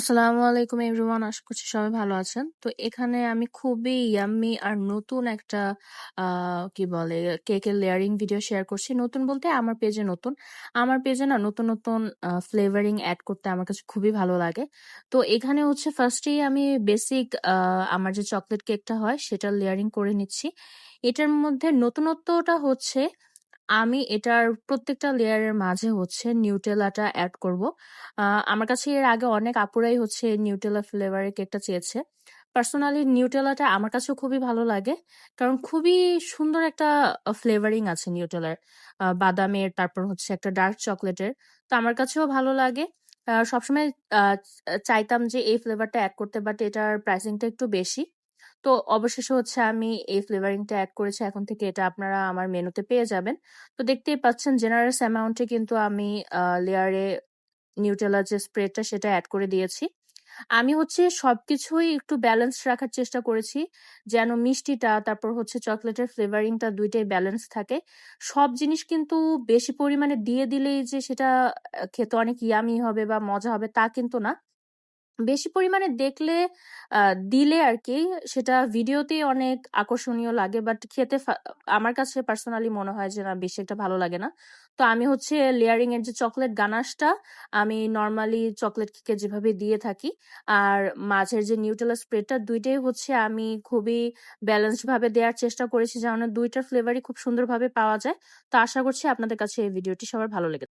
আসসালামু আলাইকুম এভরিওয়ান, আশা করছি সবাই ভালো আছেন। তো এখানে আমি খুবই ইয়াম্মি আর নতুন একটা কি বলে কেকের লেয়ারিং ভিডিও শেয়ার করছি। নতুন বলতে আমার পেজে নতুন। আমার পেজে না নতুন নতুন ফ্লেভারিং অ্যাড করতে আমার কাছে খুবই ভালো লাগে। তো এখানে হচ্ছে ফার্স্টেই আমি বেসিক আমার যে চকলেট কেকটা হয় সেটা লেয়ারিং করে নিচ্ছি। এটার মধ্যে নতুনত্বটা হচ্ছে আমি এটার প্রত্যেকটা লেয়ারের মাঝে হচ্ছে নিউটেলাটা এড করব। আমার কাছে এর আগে অনেক আপুরাই হচ্ছে নিউটেলা ফ্লেভারের কেকটা চেয়েছে। পার্সোনালি নিউটেলাটা আমার কাছেও খুবই ভালো লাগে, কারণ খুবই সুন্দর একটা ফ্লেভারিং আছে নিউটেলার, বাদামের, তারপর হচ্ছে একটা ডার্ক চকলেটের। তো আমার কাছেও ভালো লাগে। সবসময় চাইতাম যে এই ফ্লেভারটা অ্যাড করতে, বাট এটার প্রাইসিংটা একটু বেশি। তো অবশেষে হচ্ছে আমি এই ফ্লেভারিংটা এড করেছি। এখন থেকে এটা আপনারা আমার মেনুতে পেয়ে যাবেন। তো দেখতেই পাচ্ছেন জেনারেস অ্যামাউন্টে কিন্তু আমি লেয়ারে নিউটেলার যে স্প্রেডটা সেটা এড করে দিয়েছি। আমি হচ্ছে সবকিছুই একটু ব্যালেন্স রাখার চেষ্টা করেছি, যেন মিষ্টিটা তারপর হচ্ছে চকলেটের ফ্লেভারিংটা দুইটাই ব্যালেন্স থাকে। সব জিনিস কিন্তু বেশি পরিমাণে দিয়ে দিলেই যে সেটা খেতে অনেক ইয়ামি হবে বা মজা হবে তা কিন্তু না। বেশি পরিমাণে দেখলে দিলে আরকি সেটা ভিডিওতেই অনেক আকর্ষণীয় লাগে। বাট খেতে আমার কাছে পার্সোনালি মনে হয় যে না, বেশি একটা ভালো লাগে না। তো আমি হচ্ছে লেয়ারিং এর যে চকলেট গানাশটা আমি নরমালি চকলেট কেকে যেভাবে দিয়ে থাকি, আর মাঝের যে নিউটেলা স্প্রেডটা, দুইটাই হচ্ছে আমি খুবই ব্যালেন্সড ভাবে দেওয়ার চেষ্টা করেছি, যেন দুইটার ফ্লেভারই খুব সুন্দরভাবে পাওয়া যায়। তো আশা করছি আপনাদের কাছে এই ভিডিওটি সবার ভালো লেগেছে।